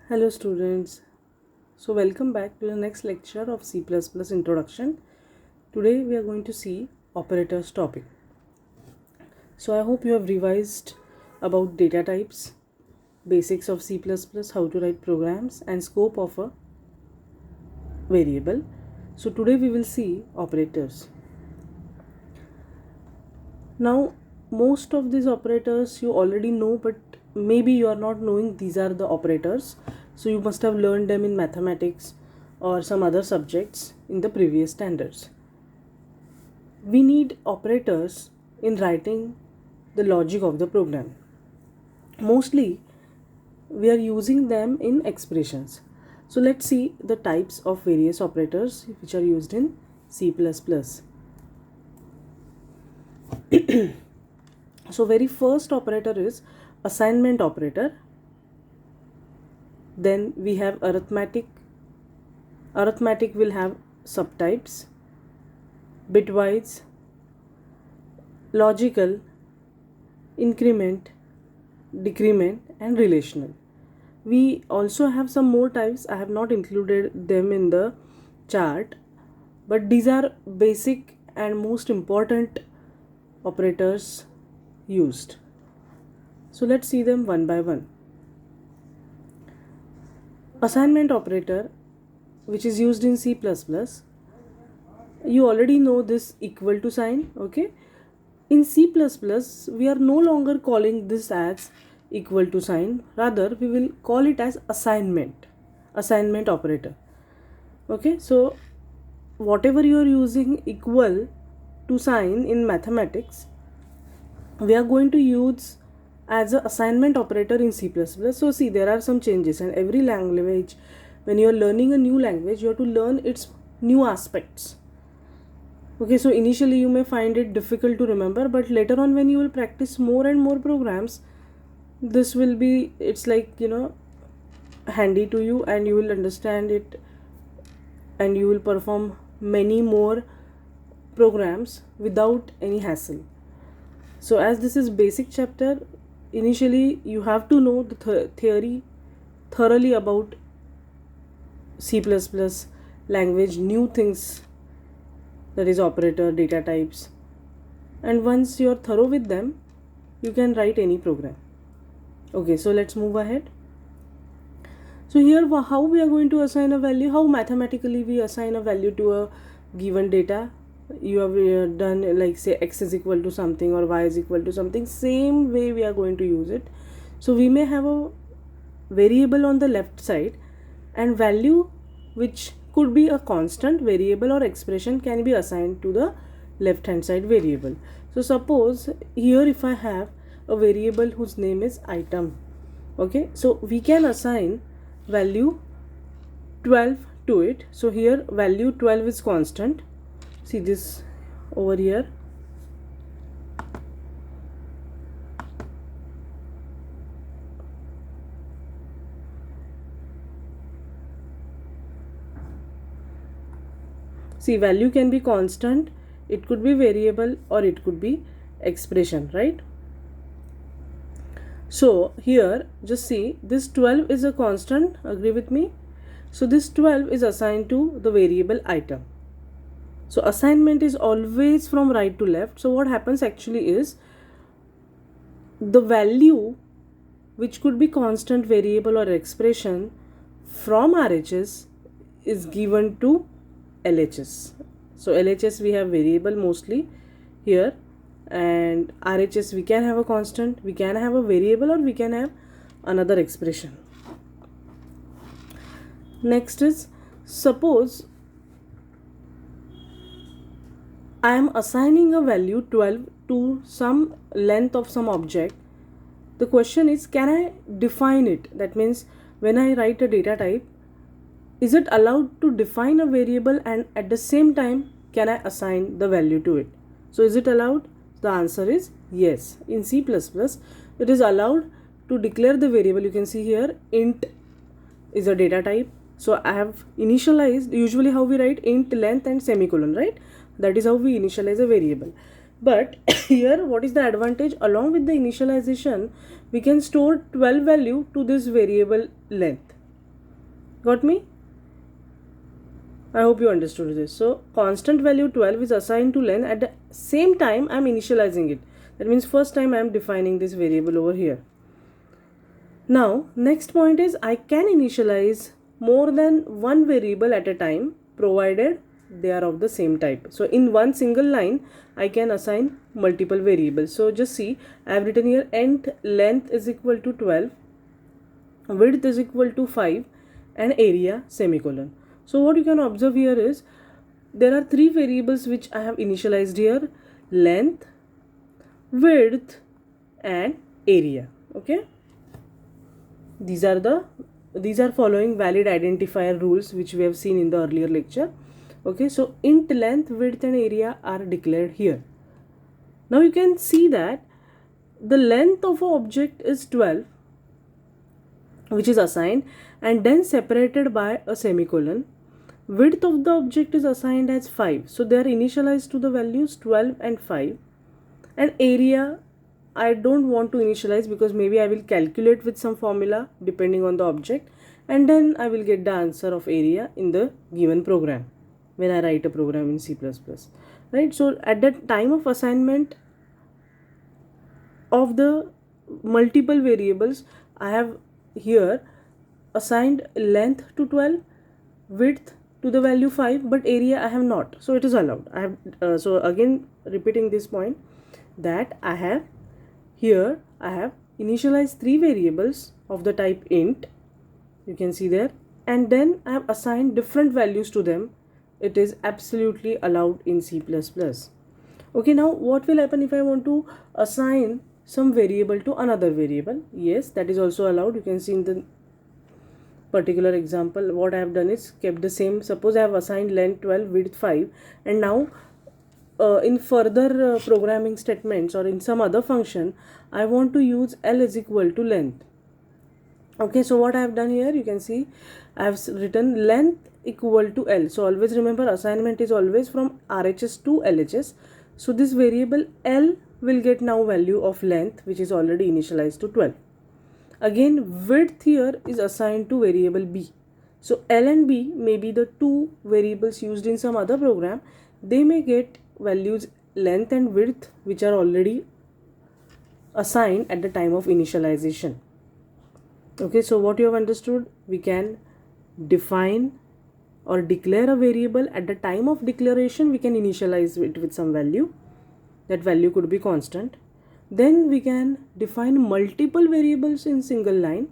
Hello students. So welcome back to the next lecture of C++ introduction. Today we are going to see operators topic. So I hope you have revised about data types, basics of C++, how to write programs and scope of a variable. So today we will see operators. Now most of these operators you already know, but maybe you are not knowing these are the operators. So you must have learned them in mathematics or some other subjects in the previous standards. We need operators in writing the logic of the program. Mostly we are using them in expressions. So let's see the types of various operators which are used in C++. So very first operator is assignment operator. Then we have arithmetic. Arithmetic will have subtypes: bitwise, logical, increment, decrement, and relational. We also have some more types. I have not included them in the chart, but these are basic and most important operators used. So let's see them one by one. Assignment operator, which is used in C++, you already know this equal to sign. Okay, in C++ we are no longer calling this as equal to sign, rather we will call it as assignment operator. Okay, so whatever you are using equal to sign in mathematics, we are going to use as an assignment operator in C++. So see, there are some changes, and every language, when you are learning a new language, you have to learn its new aspects. Okay, so initially you may find it difficult to remember, but later on when you will practice more and more programs, this will be, it's like, handy to you, and you will understand it, and you will perform many more programs without any hassle. So as this is basic chapter, initially you have to know the theory thoroughly about C++ language, new things, that is operator, data types, and once you are thorough with them, you can write any program. Okay, so let's move ahead. So here how we are going to assign a value, how mathematically we assign a value to a given data. You have done, like, say x is equal to something or y is equal to something. Same way we are going to use it. So we may have a variable on the left side, and value which could be a constant, variable, or expression can be assigned to the left hand side variable. So suppose here if I have a variable whose name is item, okay, so we can assign value 12 to it. So here value 12 is constant. See this over here. See, value can be constant, it could be variable, or it could be expression, right? So here just see, this 12 is a constant, agree with me? So this 12 is assigned to the variable item. So assignment is always from right to left. So what happens actually is, the value which could be constant, variable, or expression from RHS is given to LHS. So LHS we have variable mostly here, and RHS we can have a constant, we can have a variable, or we can have another expression. Next is, suppose I am assigning a value 12 to some length of some object. The question is, can I define it? That means when I write a data type, is it allowed to define a variable and at the same time can I assign the value to it? So is it allowed? The answer is yes. In C++, it is allowed to declare the variable. You can see here int is a data type. So I have initialized, usually how we write int length and semicolon, right? That is how we initialize a variable. But here what is the advantage? Along with the initialization, we can store 12 value to this variable length. Got me? I hope you understood this. So constant value 12 is assigned to length. At the same time I am initializing it. That means first time I am defining this variable over here. Now next point is I can initialize more than one variable at a time provided they are of the same type. So in one single line I can assign multiple variables. So just see, I have written here int length is equal to 12, width is equal to 5 and area semicolon. So what you can observe here is there are three variables which I have initialized here: length, width and area. Okay, these are following valid identifier rules which we have seen in the earlier lecture. Okay, so int length, width and area are declared here. Now you can see that the length of an object is 12, which is assigned and then separated by a semicolon. Width of the object is assigned as 5, so they are initialized to the values 12 and 5. And area I don't want to initialize because maybe I will calculate with some formula depending on the object, and then I will get the answer of area in the given program when I write a program in C++, right? So at the time of assignment of the multiple variables, I have here assigned length to 12, width to the value 5, but area I have not, so it is allowed. I have so again repeating this point, that I have initialized three variables of the type int, you can see there, and then I have assigned different values to them. It is absolutely allowed in C++. Okay, now what will happen if I want to assign some variable to another variable? Yes, that is also allowed. You can see in the particular example what I have done is kept the same. Suppose I have assigned length 12, width 5, and now in further programming statements or in some other function I want to use L is equal to length. Okay, so what I have done here, you can see I have written length equal to L. So always remember, assignment is always from RHS to LHS. So this variable L will get now value of length, which is already initialized to 12. Again, width here is assigned to variable B. So L and B may be the two variables used in some other program. They may get values length and width which are already assigned at the time of initialization. Okay, so what you have understood, we can define or declare a variable. At the time of declaration we can initialize it with some value. That value could be constant. Then we can define multiple variables in single line.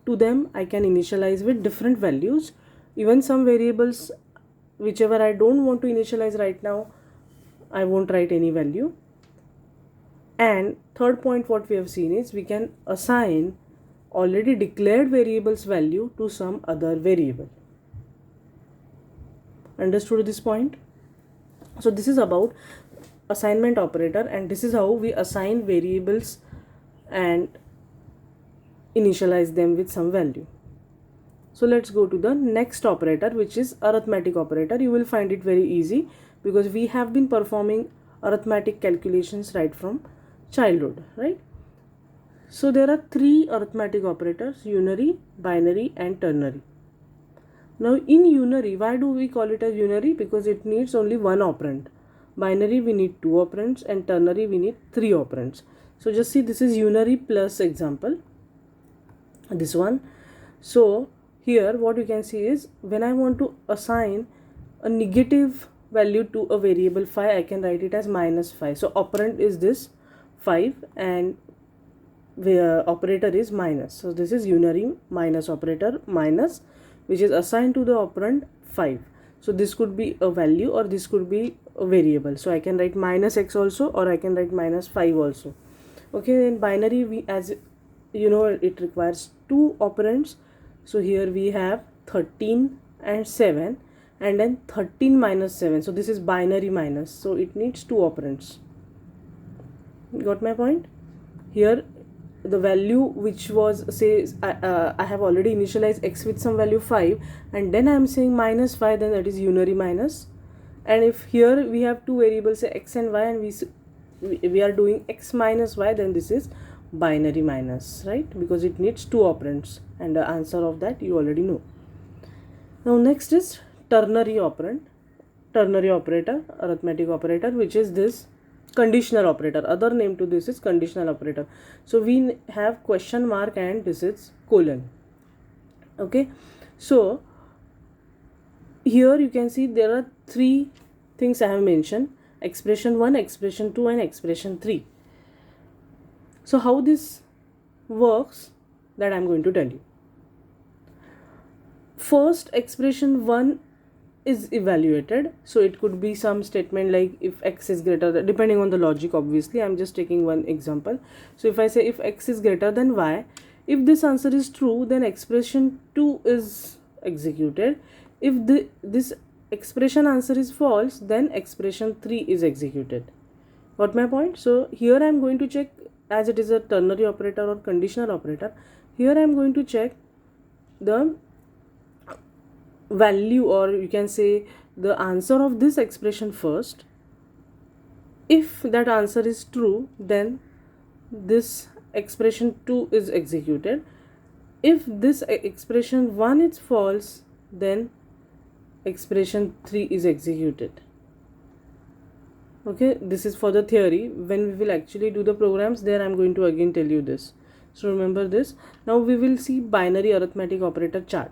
To them I can initialize with different values. Even some variables whichever I don't want to initialize right now, I won't write any value. And third point what we have seen is we can assign already declared variables value to some other variable. Understood this point? So this is about assignment operator, and this is how we assign variables and initialize them with some value. So let's go to the next operator, which is arithmetic operator. You will find it very easy because we have been performing arithmetic calculations right from childhood, right? So there are three arithmetic operators: unary, binary and ternary. Now in unary, why do we call it as unary? Because it needs only one operand. Binary we need two operands, and ternary we need three operands. So just see, this is unary plus example, this one. So here what you can see is when I want to assign a negative value to a variable 5, I can write it as -5. So operand is this 5 and the operator is minus. So this is unary minus operator, minus, which is assigned to the operand 5. So this could be a value or this could be a variable. So I can write -x also, or I can write -5 also. Okay, in binary we, as you know, it requires two operands. So here we have 13 and 7, and then 13 minus 7. So this is binary minus, so it needs two operands. Got my point? Here the value which was, say, I have already initialized x with some value 5, and then I am saying -5, then that is unary minus. And if here we have two variables, say x and y, and we are doing x minus y, then this is binary minus, right? Because it needs two operands, and the answer of that you already know. Now next is ternary operator, arithmetic operator, which is this conditional operator. Other name to this is conditional operator. So we have question mark and this is colon. Okay, so here you can see there are three things I have mentioned: expression 1, expression 2 and expression 3. So how this works, that I am going to tell you. First, expression 1 is evaluated, so it could be some statement like if x is greater than, depending on the logic, obviously I'm just taking one example. So if I say if x is greater than y, if this answer is true, then expression 2 is executed. If this expression answer is false, then expression 3 is executed. Got my point? So here I am going to check, as it is a ternary operator or conditional operator, here I am going to check the value, or you can say the answer of this expression first. If that answer is true, then this expression 2 is executed. If this expression 1 is false, then expression 3 is executed. Okay, this is for the theory. When we will actually do the programs, there I am going to again tell you this. So remember this. Now we will see binary arithmetic operator chart.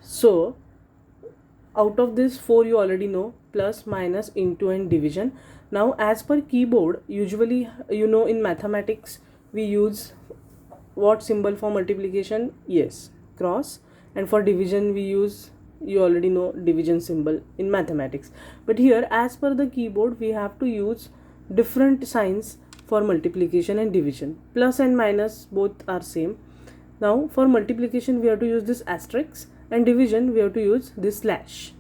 So out of this 4 you already know: plus, minus, into and division. Now as per keyboard, usually in mathematics we use what symbol for multiplication? Yes, cross. And for division we use, you already know, division symbol in mathematics. But here as per the keyboard we have to use different signs for multiplication and division. Plus and minus both are same. Now for multiplication we have to use this asterisk, and division we have to use this slash.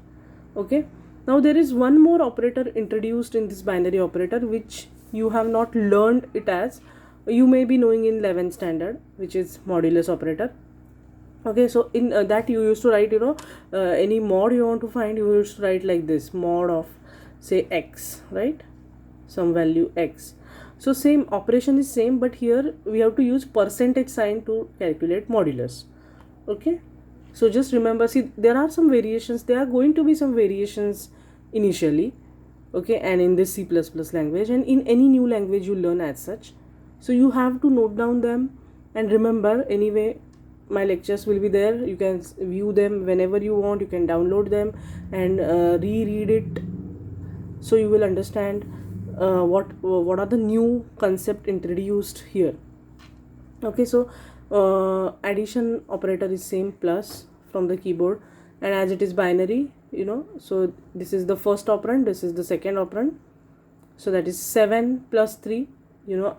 Okay, now there is one more operator introduced in this binary operator which you have not learned it, as you may be knowing in 11th standard, which is modulus operator. Okay, so in that you used to write, any mod you want to find, you used to write like this: mod of, say, x, right, some value x. So same operation is same, but here we have to use percentage sign to calculate modulus. Okay, so just remember, see, there are some variations, there are going to be some variations initially, okay, and in this C++ language and in any new language you learn as such. So you have to note down them and remember. Anyway, my lectures will be there, you can view them whenever you want, you can download them and reread it, so you will understand what are the new concept introduced here. Okay, so addition operator is same, plus from the keyboard, and as it is binary, so this is the first operand, this is the second operand, so that is 7 plus 3,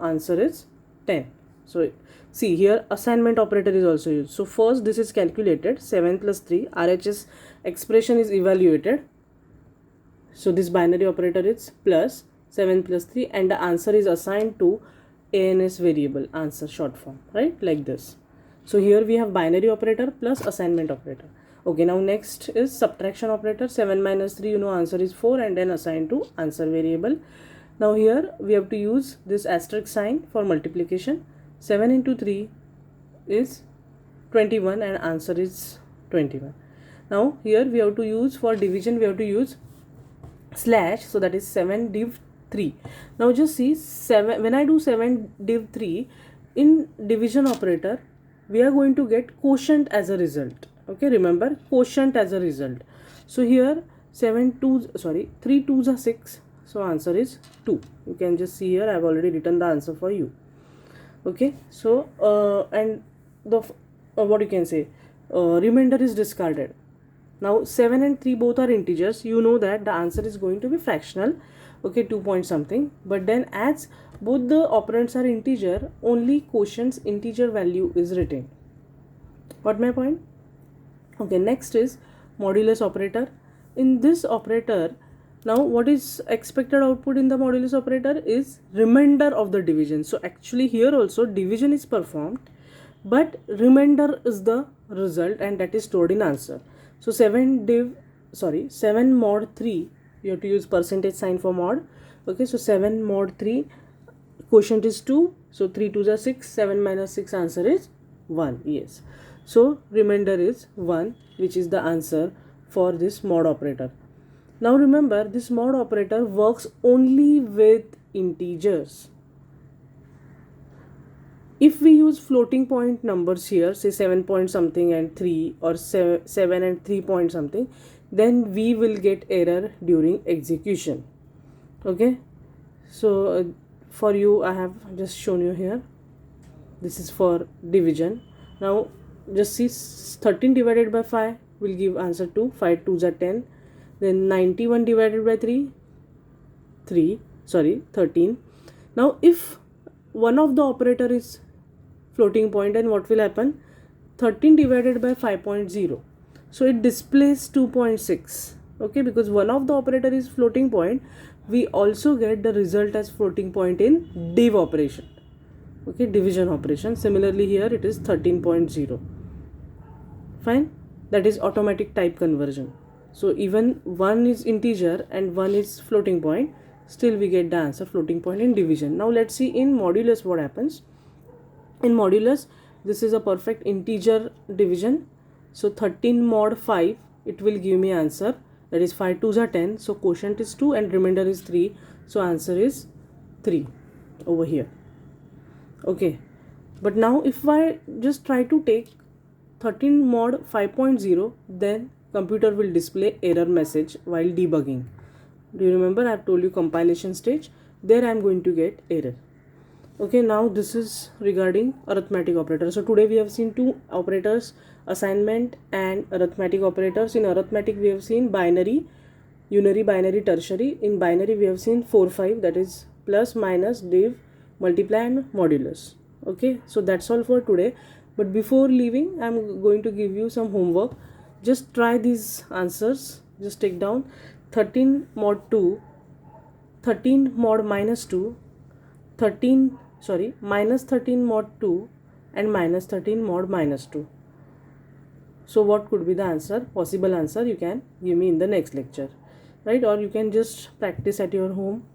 answer is 10. So see here, assignment operator is also used. So first this is calculated, 7 plus 3, RHS expression is evaluated, so this binary operator is plus 7 plus 3, and the answer is assigned to ANS variable, answer short form, right, like this. So here we have binary operator plus assignment operator. Okay, now next is subtraction operator. 7 minus 3, answer is 4, and then assigned to answer variable. Now here we have to use this asterisk sign for multiplication. 7 into 3 is 21 and answer is 21. Now here we have to use, for division we have to use slash, so that is 7 div 3. Now just see, 7, when I do 7 div 3 in division operator, we are going to get quotient as a result. Okay, remember, quotient as a result. So here 3 2s are 6, so answer is 2. You can just see here I have already written the answer for you. Okay, so and the what you can say, remainder is discarded. Now 7 and 3 both are integers, you know that the answer is going to be fractional, okay, 2 point something. But then as both the operands are integer, only quotient's integer value is written. Got my point? Okay, next is modulus operator. In this operator, now what is expected output in the modulus operator is remainder of the division. So actually here also division is performed, but remainder is the result, and that is stored in answer. So 7 mod 3, you have to use percentage sign for mod. Okay, so 7 mod 3, quotient is 2, so 3 2s are 6, 7 minus 6, answer is 1. Yes, So remainder is 1, which is the answer for this mod operator. Now remember, this mod operator works only with integers. If we use floating point numbers here, say 7 point something and 3, or 7 and 3 point something, then we will get error during execution. Okay, so for you I have just shown you here. This is for division. Now just see, 13 divided by 5 will give answer 2. 5 2s are 10. Then 91 divided by 13. Now if one of the operator is floating point, and what will happen? 13 divided by 5.0, so it displays 2.6. okay, because one of the operator is floating point, we also get the result as floating point in div operation. Okay, division operation. Similarly here it is 13.0. fine, that is automatic type conversion. So even one is integer and one is floating point, still we get the answer floating point in division. Now let's see in modulus what happens. In modulus, this is a perfect integer division. So 13 mod 5, it will give me answer, that is 5 2s are 10. So quotient is 2 and remainder is 3. So answer is 3 over here. Okay, but now if I just try to take 13 mod 5.0, then computer will display error message while debugging. Do you remember I have told you compilation stage? There I am going to get error. Okay, now this is regarding arithmetic operator. So today we have seen two operators, assignment and arithmetic operators. In arithmetic we have seen binary, unary, binary, tertiary. In binary we have seen 4 5, that is plus, minus, div, multiply and modulus. Okay, so that's all for today. But before leaving, I'm going to give you some homework. Just try these answers. Just take down 13 mod 2, 13 mod minus 2, minus 13 mod 2 and minus 13 mod minus 2. So what could be the answer? Possible answer you can give me in the next lecture, right? Or you can just practice at your home.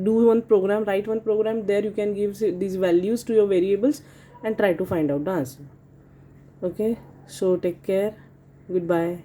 Do one program, write one program. There you can give these values to your variables and try to find out the answer. Okay, so take care. Goodbye.